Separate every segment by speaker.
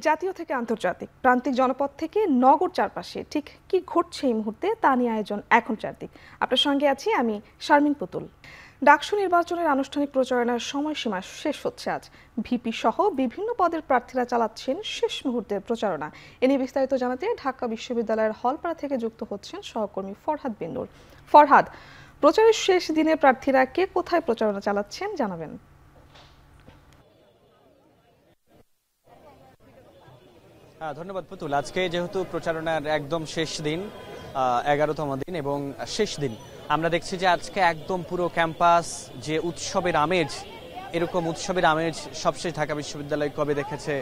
Speaker 1: জাতীয় থেকে আন্তর্জাতিক, প্রান্তিক জনপদ থেকে নগর চারপাশে ঠিক কি ঘটছে এই মুহূর্তে তা নিয়ে আয়োজন এখন চারদিক। আপনার সঙ্গে আছি আমি শারমিন পুতুল। ডাকসু নির্বাচনের আনুষ্ঠানিক প্রচারণার সময়সীমা শেষ হচ্ছে আজ। ভিপি সহ বিভিন্ন পদের প্রার্থীরা চালাচ্ছেন শেষ মুহূর্তের প্রচারণা। এ নিয়ে বিস্তারিত জানাতে ঢাকা বিশ্ববিদ্যালয়ের হলপাড়া থেকে যুক্ত হচ্ছেন সহকর্মী ফরহাদ বিন নূর। ফরহাদ, প্রচারের শেষ দিনে প্রার্থীরা কে কোথায় প্রচারণা চালাচ্ছেন জানাবেন।
Speaker 2: ধন্যবাদ পুতুল। আজকে যেহেতু প্রচারণার একদম শেষ দিন, 11তম দিন এবং শেষ দিন, আমরা দেখছি যে আজকে একদম পুরো ক্যাম্পাস যে উৎসবের আমেজ, এরকম উৎসবের আমেজ সবশেষ ঢাকা বিশ্ববিদ্যালয় কবে দেখেছে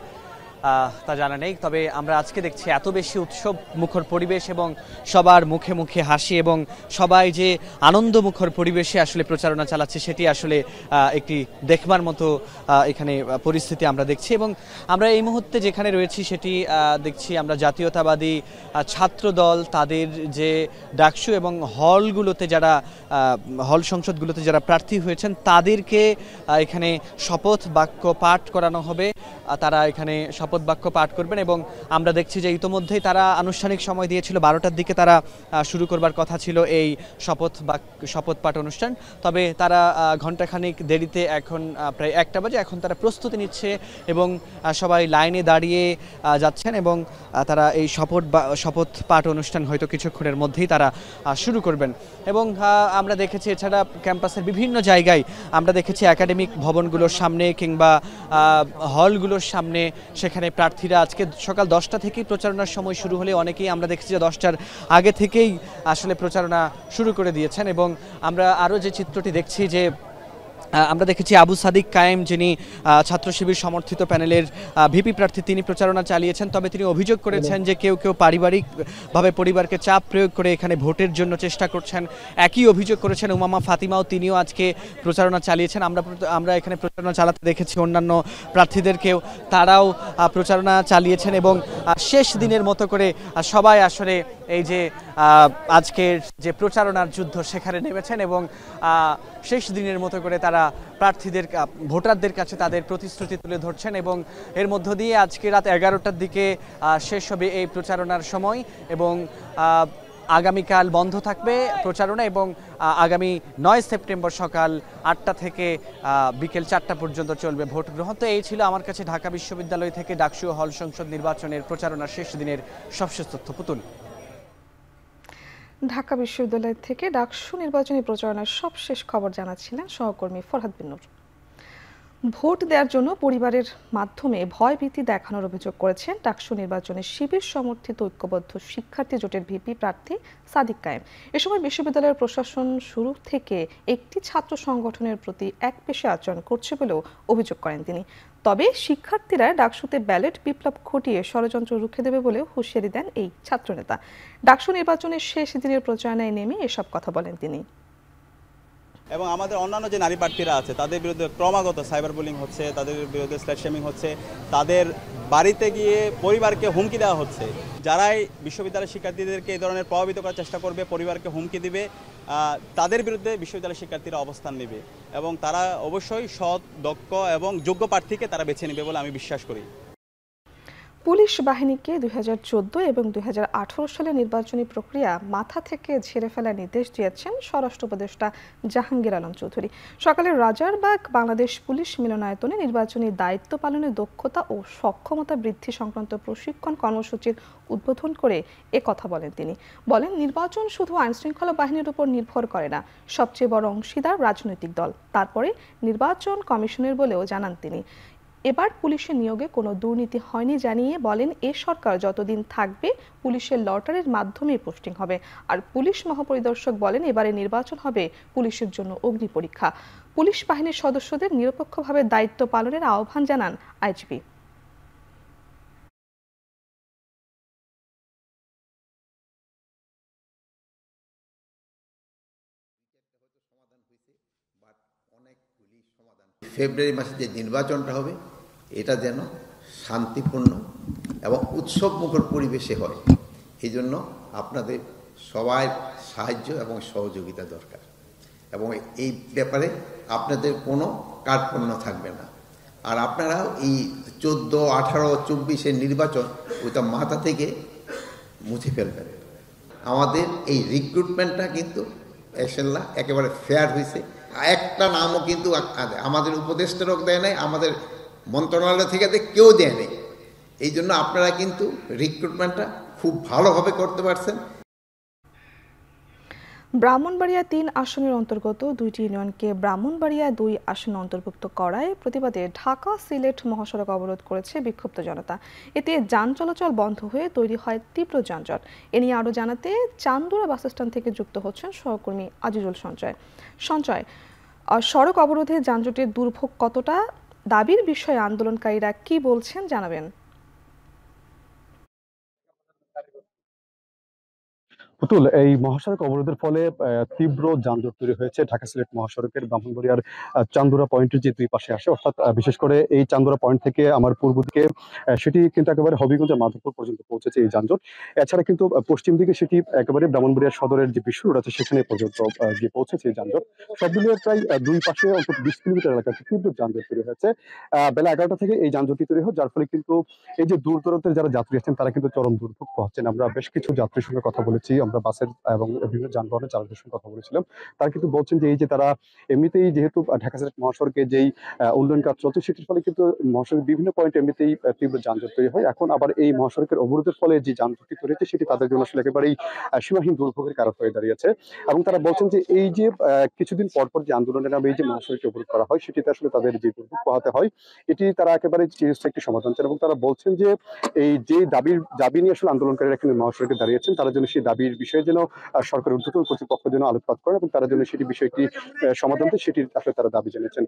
Speaker 2: তা জানা নেই। তবে আমরা আজকে দেখছি এত বেশি উৎসব মুখর পরিবেশ এবং সবার মুখে মুখে হাসি এবং সবাই যে আনন্দমুখর পরিবেশে আসলে প্রচারণা চালাচ্ছে সেটি আসলে একটি দেখবার মতো এখানে পরিস্থিতি আমরা দেখছি। এবং আমরা এই মুহূর্তে যেখানে রয়েছি সেটি দেখছি আমরা জাতীয়তাবাদী ছাত্র দল তাদের যে ডাকসু এবং হলগুলোতে যারা হল সংসদগুলোতে যারা প্রার্থী হয়েছেন তাদেরকে এখানে শপথ বাক্য পাঠ করানো হবে। তারা এখানে শপথ বাক্য পাঠ করবেন এবং আমরা দেখছি যে ইতোমধ্যেই তারা আনুষ্ঠানিক সময় দিয়েছিল 12টার দিকে তারা শুরু করবার কথা ছিল এই শপথ পাঠ অনুষ্ঠান। তবে তারা ঘণ্টাখানিক দেরিতে এখন প্রায় 1টা বাজে এখন তারা প্রস্তুতি নিচ্ছে এবং সবাই লাইনে দাঁড়িয়ে যাচ্ছেন এবং তারা এই শপথ পাঠ অনুষ্ঠান হয়তো কিছুক্ষণের মধ্যেই তারা শুরু করবেন। এবং আমরা দেখেছি এছাড়া ক্যাম্পাসের বিভিন্ন জায়গায় আমরা দেখেছি একাডেমিক ভবনগুলোর সামনে কিংবা হলগুলোর সামনে সেখানে প্রার্থীরা আজকে সকাল 10টা থেকেই প্রচারণার সময় শুরু হলে অনেকেই আমরা দেখেছি যে 10টার আগে থেকেই আসলে প্রচারণা শুরু করে দিয়েছেন। এবং আমরা আরও যে চিত্রটি দেখছি যে আমরা দেখেছি আবু সাদিক কায়েম, যিনি ছাত্র শিবির সমর্থিত প্যানেলের ভিপি প্রার্থী, তিনি প্রচারণা চালিয়েছেন। তবে তিনি অভিযোগ করেছেন যে কেউ পারিবারিকভাবে পরিবারকে চাপ প্রয়োগ করে এখানে ভোটের জন্য চেষ্টা করছেন। একই অভিযোগ করেছেন উমামা ফাতিমাও, তিনিও আজকে প্রচারণা চালিয়েছেন। আমরা এখানে প্রচারণা চালাতে দেখেছি অন্যান্য প্রার্থীদেরকেও, তারাও প্রচারণা চালিয়েছেন এবং শেষ দিনের মতো করে সবাই আসলে এই যে আজকের যে প্রচারণার যুদ্ধ সেখানে নেমেছেন এবং শেষ দিনের মতো করে তারা প্রার্থীদের ভোটারদের কাছে তাদের প্রতিশ্রুতি তুলে ধরছেন। এবং এর মধ্য দিয়ে আজকে রাত 11টার দিকে শেষ হবে এই প্রচারণার সময় এবং আগামীকাল বন্ধ থাকবে প্রচারণা এবং আগামী 9 সেপ্টেম্বর সকাল 8টা থেকে বিকেল 4টা পর্যন্ত চলবে ভোট গ্রহণ। তো এই ছিল আমার কাছে ঢাকা বিশ্ববিদ্যালয় থেকে ডাকসু হল সংসদ নির্বাচনের প্রচারণার শেষ দিনের সবশেষ তথ্য। পুতুল।
Speaker 1: ঢাকা বিশ্ববিদ্যালয় থেকে ডাকসু নির্বাচনী প্রচারণার সবশেষ খবর জানাচ্ছিলেন সহকর্মী ফরহাদ বিন নূর। ভোট দেওয়ার জন্য পরিবারের মাধ্যমে ভয়ভীতি দেখানোর অভিযোগ করেছেন ডাকসু নির্বাচনে শিবির সমর্থিত ঐক্যবদ্ধ শিক্ষার্থী জোটের ভিপি প্রার্থী সাদিক কায়েম। এ সময় বিশ্ববিদ্যালয়ের প্রশাসন শুরু থেকে একটি ছাত্র সংগঠনের প্রতি একপেশে আচরণ করছে বলেও অভিযোগ করেন তিনি। তবে শিক্ষার্থীরা ডাকসুতে ব্যালট বিপ্লব ঘটিয়ে ষড়যন্ত্র রুখে দেবে বলেও হুঁশিয়ারি দেন এই ছাত্রনেতা। ডাকসু নির্বাচনের শেষ দিনের প্রচারণায় নেমে এসব কথা বলেন তিনি।
Speaker 3: এবং আমাদের অন্যান্য যে নারী প্রার্থীরা আছে তাদের বিরুদ্ধে ক্রমাগত সাইবার বুলিং হচ্ছে, তাদের বিরুদ্ধে স্ল্যাশ শেমিং হচ্ছে, তাদের বাড়িতে গিয়ে পরিবারকে হুমকি দেওয়া হচ্ছে। যারাই বিশ্ববিদ্যালয়ের শিক্ষার্থীদেরকে এই ধরনের প্রভাবিত করার চেষ্টা করবে, পরিবারকে হুমকি দিবে, তাদের বিরুদ্ধে বিশ্ববিদ্যালয়ের শিক্ষার্থীরা অবস্থান নেবে এবং তারা অবশ্যই সৎ, দক্ষ এবং যোগ্য প্রার্থীকে তারা বেছে নেবে বলে আমি বিশ্বাস করি।
Speaker 1: পুলিশ বাহিনীকে 2014 এবং 2018 সালের নির্বাচনী প্রক্রিয়া মাথা থেকে ঝেড়ে ফেলার নির্দেশ দিয়েছেন স্বরাষ্ট্র উপদেষ্টা জাহাঙ্গীর আলম চৌধুরী। সকালে রাজারবাগ বাংলাদেশ পুলিশ মিলনায়তনে নির্বাচনী দায়িত্ব পালনের দক্ষতা ও সক্ষমতা বৃদ্ধি সংক্রান্ত প্রশিক্ষণ কর্মসূচির উদ্বোধন করে কথা বলেন তিনি। বলেন, নির্বাচন শুধু আইনশৃঙ্খলা বাহিনীর উপর নির্ভর করে না, সবচেয়ে বড় অংশীদার রাজনৈতিক দল, তারপরে নির্বাচন কমিশনের বলেও জানান তিনি। এবার পুলিশের নিয়োগে কোনো দুর্নীতি হয়নি জানিয়ে বলেন, এ সরকার যতদিন থাকবে পুলিশের লটারির মাধ্যমে পোস্টিং হবে। আর পুলিশ মহাপরিদর্শক বলেন, এবারে নির্বাচন হবে পুলিশের জন্য অগ্নি পরীক্ষা। পুলিশ বাহিনীর সদস্যদের নিরপেক্ষভাবে দায়িত্ব পালনের আহ্বান জানান আইজিপি।
Speaker 4: ফেব্রুয়ারি মাসে যে নির্বাচনটা হবে এটা যেন শান্তিপূর্ণ এবং উৎসবমুখর পরিবেশে হয়, এই জন্য আপনাদের সবার সাহায্য এবং সহযোগিতা দরকার এবং এই ব্যাপারে আপনাদের কোনো কার্পণ্য থাকবে না। আর আপনারাও এই 14, 18, 24-এর নির্বাচন ওইটা মাথা থেকে মুছে ফেলবেন। আমাদের এই রিক্রুটমেন্টটা কিন্তু ইনশাআল্লাহ একেবারে ফেয়ার হয়েছে। একটা নামও কিন্তু আমাদের উপদেষ্টারও দেয় নাই, আমাদের মন্ত্রণালয় থেকে কেউ দেয় নাই। এই জন্য আপনারা কিন্তু রিক্রুটমেন্টটা খুব ভালোভাবে করতে পারছেন।
Speaker 1: ব্রাহ্মণবাড়িয়া 3 আসনের অন্তর্গত 2টি ইউনিয়নকে ব্রাহ্মণবাড়িয়া 2 আসনে অন্তর্ভুক্ত করায় প্রতিবাদে ঢাকা সিলেট মহাসড়ক অবরোধ করেছে বিক্ষুব্ধ জনতা। এতে যান চলাচল বন্ধ হয়ে তৈরি হয় তীব্র যানজট। এ নিয়ে আরও জানাতে চান্দুরা বাসস্ট্যান্ড থেকে যুক্ত হচ্ছেন সহকর্মী আজিজুল সঞ্চয়। সড়ক অবরোধে যানজটের দুর্ভোগ কতটা, দাবির বিষয়ে আন্দোলনকারীরা কি বলছেন জানাবেন।
Speaker 5: পুতুল, এই মহাসড়ক অবরোধের ফলে তীব্র যানজট তৈরি হয়েছে ঢাকা সিলেট মহাসড়কের ব্রাহ্মণবাড়িয়ার চান্দুরা পয়েন্টের যে দুই পাশে আসে, অর্থাৎ বিশেষ করে এই চান্দুরা পয়েন্ট থেকে আমার পূর্ব দিকে সেটি কিন্তু একেবারে হবিগঞ্জের মাধবপুর পর্যন্ত পৌঁছেছে এই যানজট। এছাড়া কিন্তু পশ্চিম দিকে সেটি একেবারে ব্রাহ্মণবাড়িয়া সদরের যে বিশ্ব রোড আছে সেখানে পর্যন্ত গিয়ে পৌঁছেছে এই যানজট। সব মিলিয়ে প্রায় দুই পাশে অন্তত 20 কিলোমিটার এলাকাতে তীব্র যানজট তৈরি হয়েছে। বেলা 11টা থেকে এই যানজটটি তৈরি হয়, যার ফলে কিন্তু এই যে দূর দূরান্তের যারা যাত্রী আছেন তারা কিন্তু চরম দুর্ভোগ পাচ্ছেন। আমরা বেশ কিছু যাত্রীর সঙ্গে কথা বলেছি, আমরা বাসের এবং বিভিন্ন যানবাহনের চালকদের সঙ্গে কথা বলেছিলাম। তারা কিন্তু বলছেন যে এই যে তারা এমনিতেই যেহেতু ঢাকা সিলেট মহাসড়কে যেই উন্নয়ন কাজ চলছে সেটির ফলে কিন্তু মহাসড়কের বিভিন্ন পয়েন্ট এমনিতেই তীব্র যানজট তৈরি হয়। এখন আবার এই মহাসড়কের অবরোধের ফলে যে যানজটটি তৈরি হয়েছে সেটি তাদের জন্য আসলে একেবারেই সীমাহীন দুর্ভোগের কারণ হয়ে দাঁড়িয়েছে। এবং তারা বলছেন যে এই যে কিছুদিন পর পর যে আন্দোলনের নামে এই যে মহাসড়কটি অবরোধ করা হয় সেটিতে আসলে তাদের যে দুর্ভোগ পোহাতে হয় এটি তারা একেবারে চিরস্থায়ী একটি সমাধান চান। এবং তারা বলছেন যে এই যে দাবি নিয়ে আসলে আন্দোলনকারীরা এখানে মহাসড়কে দাঁড়িয়েছেন, তারা যেন সেই দাবির বিষয়ে যেন সরকারের ঊর্ধ্বতন কর্তৃপক্ষ যেন আলোকপাত করেন এবং তারা যেন সেটি বিষয়ে একটি সমাধান দেয়, সেটির আসলে তারা দাবি জানিয়েছেন।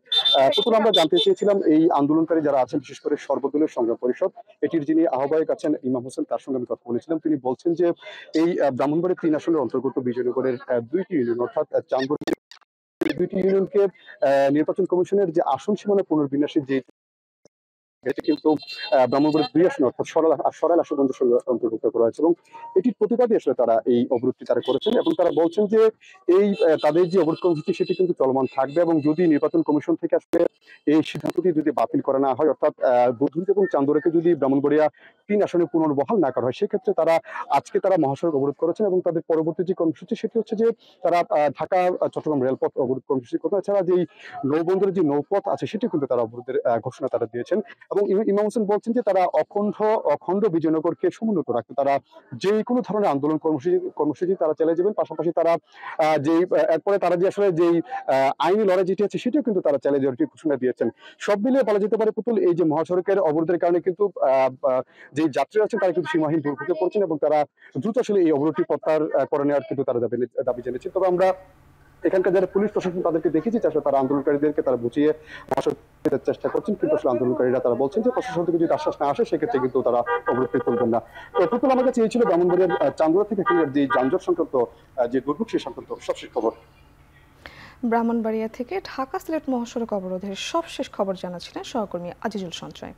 Speaker 5: প্রথম আমরা জানতে চেয়েছিলাম এই আন্দোলনকারী যারা আছেন, বিশেষ করে সর্বদলীয় সংগ্রাম পরিষদ এটির যিনি আহ্বায়ক আছেন ইমাম হোসেন, তার সঙ্গে আমি কথা বলেছিলাম। তিনি বলছেন যে এই ব্রাহ্মণবাড়িয়া 3 আসনের অন্তর্গত বিজয়নগরের 2টি ইউনিয়ন অর্থাৎ চান্দপুর 2টি ইউনিয়নকে নির্বাচন কমিশনের যে আসন সীমানা পুনর্বিন্যাসের যে এটি কিন্তু ব্রাহ্মণবাড়িয়া 2 আসনে অর্থাৎ সরাইল আসন অন্তর্ভুক্ত করা হয়েছে এবং এটির প্রতিবাদে আসলে তারা এই অবরোধটি তারা করেছেন। এবং তারা বলছেন যে এই তাদের যে অবরোধ কর্মসূচি সেটি কিন্তু চলমান থাকবে এবং যদি নির্বাচন কমিশন থেকে আসলে এই সিদ্ধান্তটি যদি বাতিল করা না হয়, অর্থাৎ বুধুন্দি এবং চান্দুরাকে যদি ব্রাহ্মণবাড়িয়া 3 আসনে পুনর্বহাল না করা হয়, সেক্ষেত্রে তারা আজকে মহাসড়ক অবরোধ করেছেন এবং তাদের পরবর্তী যে কর্মসূচি সেটি হচ্ছে যে তারা ঢাকা চট্টগ্রাম রেলপথ অবরোধ কর্মসূচি করবে। এছাড়া যেই নৌবন্দরের যে নৌপথ আছে সেটি কিন্তু তারা অবরোধের ঘোষণা তারা দিয়েছেন। এবং ইমাম হোসেন বলছেন যে তারা অখণ্ড বিজয়নগরকে সমুন্নত রাখতে তারা যে কোনো ধরনের আন্দোলন কর্মসূচি তারা চালিয়ে যাবেন। পাশাপাশি তারা এরপরে তারা যে আসলে যেই আইনি লড়াই যেটি আছে সেটিও কিন্তু তারা চালিয়ে যাওয়ার ঘোষণা দিয়েছেন। সব মিলিয়ে বলা যেতে পারে পুতুল, এই যে মহাসড়কের অবরোধের কারণে কিন্তু যে যাত্রীরা আছেন তারা কিন্তু সীমাহীন দুর্ভোগে পড়ছেন এবং তারা দ্রুত আসলে এই অবরোধটি প্রত্যাহার করে নেওয়ার কিন্তু তারা দাবি জানিয়েছেন। তবে আমরা এখানকার যারা পুলিশ প্রশাসন তাদেরকে দেখেছি আসলে তারা আন্দোলনকারীদেরকে তারা বুঝিয়ে চেষ্টা করছেন, কিন্তু আসলে আন্দোলনকারীরা তারা বলছেন যে প্রশাসন থেকে যদি আশ্বাস না আসে সেক্ষেত্রে কিন্তু তারা অবরোধটি তুলবেন না। তো পুতুল, আমার কাছে এই ছিল ব্রাহ্মণবাড়িয়ার চান্দুরা থেকে যে যানজট সংক্রান্ত যে দুর্ভোগ সেই সংক্রান্ত সবশেষ খবর।
Speaker 1: ব্রাহ্মণবাড়িয়া থেকে ঢাকা সিলেট মহাসড়ক অবরোধের সবশেষ খবর জানাচ্ছিলেন সহকর্মী আজিজুল সঞ্চয়।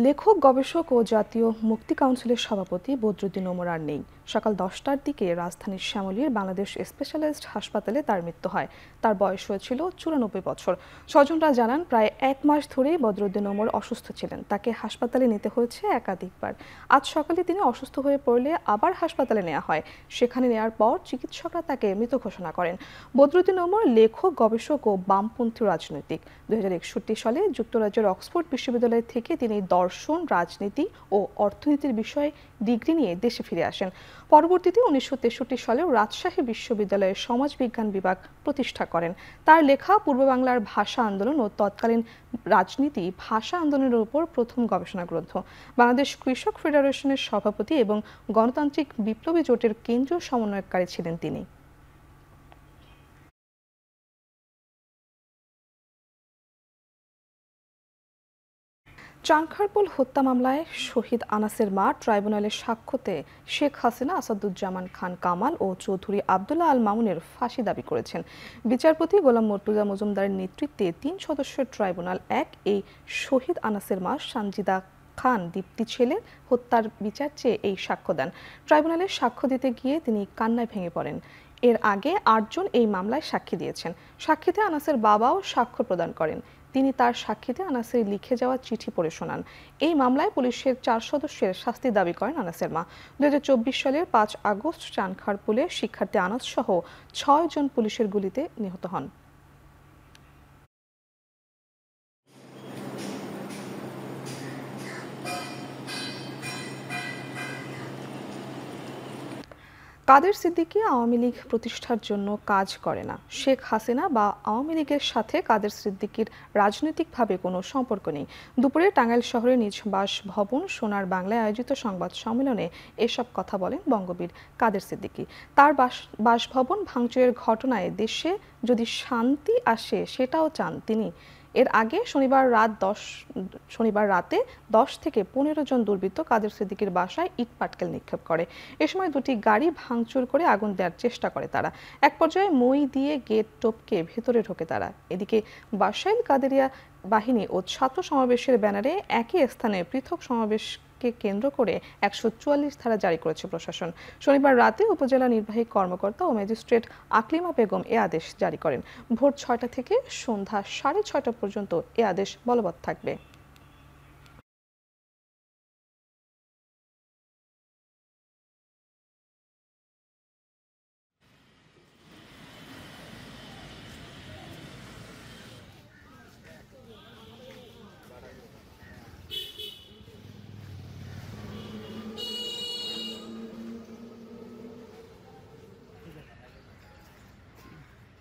Speaker 1: লেখক, গবেষক ও জাতীয় মুক্তি কাউন্সিলের সভাপতি বদরুদ্দিন ওমর আর নেই। সকাল 10টার দিকে রাজধানীর শ্যামলীর বাংলাদেশ স্পেশালিস্ট হাসপাতালে তার মৃত্যু হয়। তার বয়স হয়েছিল 94 বছর। স্বজনরা জানান, প্রায় 1 মাস ধরেই বদরুদ্দিন ওমর অসুস্থ ছিলেন। তাকে হাসপাতালে নিতে হয়েছে একাধিকবার। আজ সকালে তিনি অসুস্থ হয়ে পড়লে আবার হাসপাতালে নেওয়া হয়। সেখানে নেওয়ার পর চিকিৎসকরা তাকে মৃত ঘোষণা করেন। বদরুদ্দিন ওমর লেখক, গবেষক ও বামপন্থী রাজনৈতিক। 2061 সালে যুক্তরাজ্যের অক্সফোর্ড বিশ্ববিদ্যালয় থেকে তিনি দর্শন, রাজনীতি ও অর্থনীতির বিষয়ে ডিগ্রি নিয়ে দেশে ফিরে আসেন। পরবর্তীতে 1963 সালে রাজশাহী বিশ্ববিদ্যালয়ের সমাজবিজ্ঞান বিভাগ প্রতিষ্ঠা করেন। তার লেখা পূর্ব বাংলার ভাষা আন্দোলন ও তৎকালীন রাজনীতি ভাষা আন্দোলনের উপর প্রথম গবেষণা গ্রন্থ। বাংলাদেশ কৃষক ফেডারেশনের সভাপতি এবং গণতান্ত্রিক বিপ্লবী জোটের কেন্দ্রীয় সমন্বয়কারী ছিলেন তিনি। চানখারপুল হত্যা মামলায় শহীদ আনাসের মা ট্রাইব্যুনালের সাক্ষ্যতে শেখ হাসিনা, আসাদুজ্জামান খান কামাল ও চৌধুরী আবদুল্লাহ আল মামুনের ফাঁসি দাবি করেছেন। বিচারপতি গোলাম মর্তুজা মজুমদারের নেতৃত্বে 3 সদস্যের ট্রাইব্যুনাল এই শহীদ আনাসের মা সানজিদা খান দীপ্তি ছেলে হত্যার বিচার চেয়ে এই সাক্ষ্য দেন। ট্রাইব্যুনালে সাক্ষ্য দিতে গিয়ে তিনি কান্নায় ভেঙে পড়েন। এর আগে 8 জন এই মামলায় সাক্ষী দিয়েছেন। সাক্ষীতে আনাসের বাবাও সাক্ষ্য প্রদান করেন। তিনি তার সাক্ষীতে আনাসের লিখে যাওয়া চিঠি পড়ে শোনান। এই মামলায় পুলিশের 4 সদস্যের শাস্তি দাবি করেন আনাসের মা। 2024 সালের 5 আগস্ট চানখারপুলে শিক্ষার্থী আনাস সহ 6 জন পুলিশের গুলিতে নিহত হন। কাদের সিদ্দিকী আওয়ামী লীগ প্রতিষ্ঠার জন্য কাজ করে না। শেখ হাসিনা বা আওয়ামী লীগের সাথে কাদের সিদ্দিকীর রাজনৈতিকভাবে কোনো সম্পর্ক নেই। দুপুরে টাঙ্গাইল শহরের নিজ বাসভবন সোনার বাংলায় আয়োজিত সংবাদ সম্মেলনে এসব কথা বলেন বঙ্গবীর কাদের সিদ্দিকী। তার বাসভবন ভাঙচুরের ঘটনায় দেশে যদি শান্তি আসে সেটাও চান তিনি। এর আগে শনিবার রাতে 10 থেকে 15 জন দুর্বৃত্ত কাদের সিদ্দিকীর বাসায় ইট পাটকেল নিক্ষেপ করে। এ সময় দুটি গাড়ি ভাঙচুর করে আগুন দেওয়ার চেষ্টা করে তারা। এক পর্যায়ে মই দিয়ে গেট টপকে ভেতরে ঢোকে তারা। এদিকে বাসাইল কাদেরিয়া বাহিনী ও ছাত্র সমাবেশের ব্যানারে একই স্থানে পৃথক সমাবেশকে কেন্দ্র করে 144 ধারা জারি করেছে প্রশাসন। শনিবার রাতে উপজেলা নির্বাহী কর্মকর্তা ও ম্যাজিস্ট্রেট আকলিমা বেগম এ আদেশ জারি করেন। ভোর 6টা থেকে সন্ধ্যা 6:30 পর্যন্ত এ আদেশ বলবৎ থাকবে।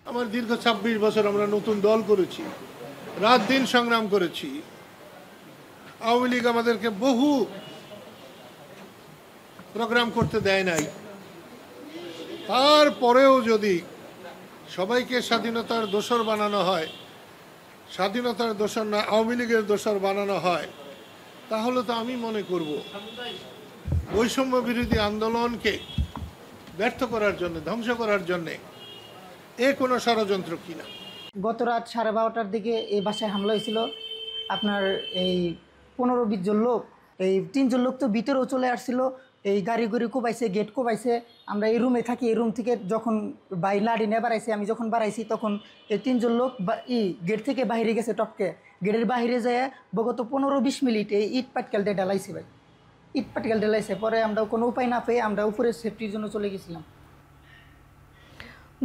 Speaker 6: আমার দীর্ঘ 26 বছর আমরা নতুন দল করেছি, রাত দিন সংগ্রাম করেছি। আওয়ামী লীগ আমাদেরকে বহু প্রোগ্রাম করতে দেয় নাই। তারপরেও যদি সবাইকে স্বাধীনতার দোসর বানানো হয়, স্বাধীনতার দোসর না আওয়ামী লীগের দোসর বানানো হয়, তাহলে তো আমি মনে করব বৈষম্য বিরোধী আন্দোলনকে ব্যর্থ করার জন্য, ধ্বংস করার জন্যে কোনো ষড়যন্ত্র কিনা।
Speaker 7: গত রাত 12:30টার দিকে এই বাসায় হামলা হয়েছিল। আপনার এই 15-20 জন লোক, এই 3 জন লোক তো ভিতরেও চলে আসছিল। এই গাড়ি কোবাইছে, গেট কোবাইছে। আমরা এই রুমে থাকি, এই রুম থেকে যখন লাড়ি নিয়ে বাড়াইছে, আমি যখন বাড়াইছি তখন এই 3 জন লোক গেট থেকে বাইরে গেছে টপকে। গেটের বাইরে যায় বিগত 15-20 মিনিট এই ইট পাটকেল দিয়ে ঢালাইছে ভাই, ইট পাটকেল ঢালাইছে। পরে আমরা কোনো উপায় না পেয়ে আমরা উপরে সেফটির জন্য চলে গেছিলাম।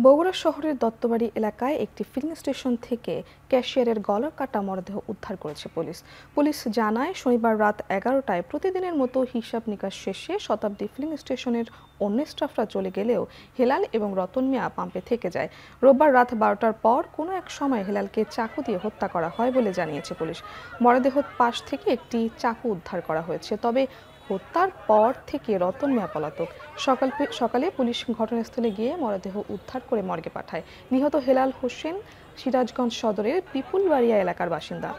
Speaker 1: বগুড়া শহরের দত্তবাড়ি এলাকায় একটি ফিলিং স্টেশন থেকে ক্যাশিয়ারের গলার কাটা মরদেহ উদ্ধার করেছে পুলিশ জানায় শনিবার রাত 11টায় প্রতিদিনের মতো হিসাব নিকাশ শেষে শতাব্দী ফিলিং স্টেশনের অন্য স্টাফরা চলে গেলেও হেলাল এবং রতন মিয়া পাম্পে থেকে যায়। রোববার রাত 12টার পর কোনো এক সময় হেলালকে চাকু দিয়ে হত্যা করা হয় বলে জানিয়েছে পুলিশ। মরদেহের পাশ থেকে একটি চাকু উদ্ধার করা হয়েছে, তবে হত্যার পর থেকে রতন মিয়া পলাতক। সকালে পুলিশ ঘটনাস্থলে গিয়ে মরদেহ উদ্ধার করে মর্গে পাঠায়। নিহত হেলাল হোসেন সিরাজগঞ্জ সদরের পিপুলবাড়িয়া এলাকার বাসিন্দা।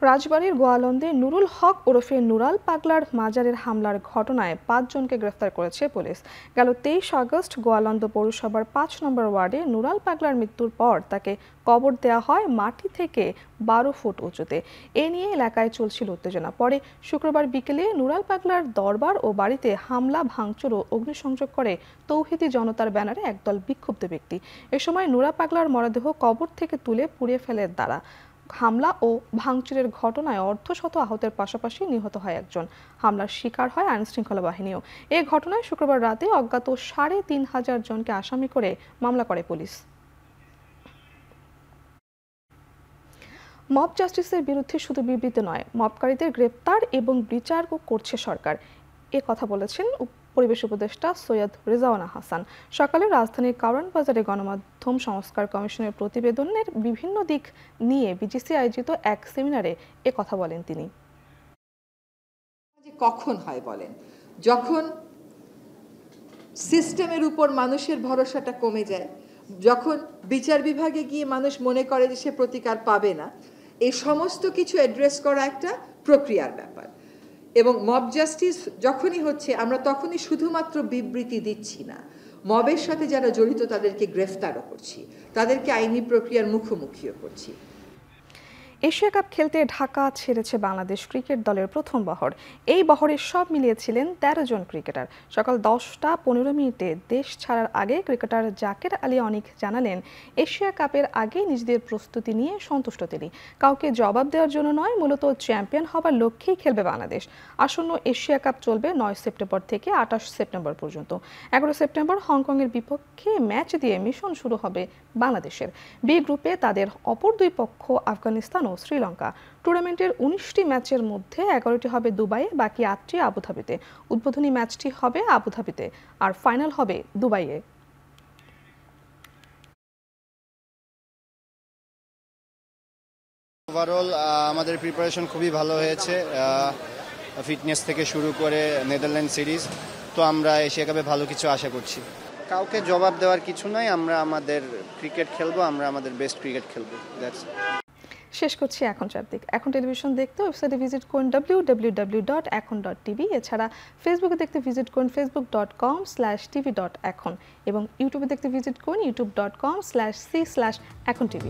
Speaker 1: রাজবাড়ীর গোয়ালন্দে নুরুল হক ওরফে নুরাল পাগলার মাজারের হামলার ঘটনায় 5 জনকে গ্রেফতার করেছে পুলিশ। গেল 23 আগস্ট গোয়ালন্দ পৌরসভার 5 নম্বর ওয়ার্ডে নুরাল পাগলার মৃত্যুর পর তাকে কবর দেওয়া হয় মাটি থেকে 12 ফুট উঁচুতে। এ নিয়ে এলাকায় চলছিল উত্তেজনা। পরে শুক্রবার বিকেলে নুরাল পাগলার দরবার ও বাড়িতে হামলা, ভাঙচুর ও অগ্নিসংযোগ করে তৌহিদি জনতার ব্যানারে একদল বিক্ষুব্ধ ব্যক্তি। এ সময় নুরাল পাগলার মরদেহ কবর থেকে তুলে পুড়িয়ে ফেলে তারা। হামলা ও ভাঙচুরের ঘটনায় অর্ধশত আহতের পাশাপাশি নিহত হয় একজন। হামলার শিকার হয় আইনশৃঙ্খলা বাহিনীও। এ ঘটনায় শুক্রবার রাতে অজ্ঞাত 3500 জনকে আসামি করে মামলা করে পুলিশ। মব জাস্টিসের বিরুদ্ধে শুধু বিবৃতি নয়, মবকারীদের গ্রেপ্তার এবং বিচারও করছে সরকার। এ কথা বলেছেন পরিবেশ উপদেষ্টা সৈয়দ রেজাওয়ানা হাসান। সকালে রাজধানীর কারওয়ান বাজারে গণমাধ্যম সংস্কার কমিশনের প্রতিবেদনের বিভিন্ন দিক নিয়ে বিজিসি আয়োজিত এক সেমিনারে এ কথা বলেন তিনি।
Speaker 8: কখন হয় বলেন, যখন সিস্টেমের উপর মানুষের ভরসাটা কমে যায়, যখন বিচার বিভাগে গিয়ে মানুষ মনে করে যে সে প্রতিকার পাবে না। এই সমস্ত কিছু অ্যাড্রেস করা একটা প্রক্রিয়ার ব্যাপার। এবং মব জাস্টিস যখনই হচ্ছে, আমরা তখনই শুধুমাত্র বিবৃতি দিচ্ছি না, মবের সাথে যারা জড়িত তাদেরকে গ্রেফতারও করছি, তাদেরকে আইনি প্রক্রিয়ার মুখোমুখিও করছি।
Speaker 1: এশিয়া কাপ খেলতে ঢাকা ছেড়েছে বাংলাদেশ ক্রিকেট দলের প্রথম বহর। এই বহরে সব মিলিয়েছিলেন ১৩ জন ক্রিকেটার। সকাল ১০টা ১৫ দেশ ছাড়ার আগে ক্রিকেটার জাকের আলী অনিক জানালেন, এশিয়া কাপের আগে নিজেদের প্রস্তুতি নিয়ে সন্তুষ্ট তিনি। কাউকে জবাব দেওয়ার জন্য নয়, মূলত চ্যাম্পিয়ন হবার লক্ষ্যেই খেলবে বাংলাদেশ। আসন্ন এশিয়া কাপ চলবে ৯ সেপ্টেম্বর থেকে ২৮ সেপ্টেম্বর পর্যন্ত। ১১ সেপ্টেম্বর হংকংয়ের বিপক্ষে ম্যাচ দিয়ে মিশন শুরু হবে বাংলাদেশের। বি গ্রুপে তাদের অপর দুই পক্ষ আফগানিস্তান ও শ্রীলঙ্কা। টুর্নামেন্টের ১৯টি ম্যাচের মধ্যে ১১টি হবে দুবাইয়ে, বাকি ৮টি আবুধাবিতে। উদ্বোধনী ম্যাচটি হবে আবুধাবিতে আর ফাইনাল হবে দুবাইয়ে।
Speaker 9: ওভারঅল আমাদের প্রিপারেশন খুবই ভালো হয়েছে, ফিটনেস থেকে শুরু করে নেদারল্যান্ড সিরিজ। তো আমরা এশিয়া কাপে ভালো কিছু আশা করছি। কাউকে জবাব দেওয়ার কিছু নাই, আমরা আমাদের ক্রিকেট খেলবো, আমরা আমাদের বেস্ট ক্রিকেট খেলবো।
Speaker 1: শেষ করছি এখন চারদিক। এখন টেলিভিশন দেখতে ওয়েবসাইটে ভিজিট করুন www.ekon.tv। এছাড়া ফেসবুকে দেখতে ভিজিট করুন facebook.com/tv.ekon এবং ইউটিউবে দেখতে ভিজিট করুন youtube.com/c/ekontv।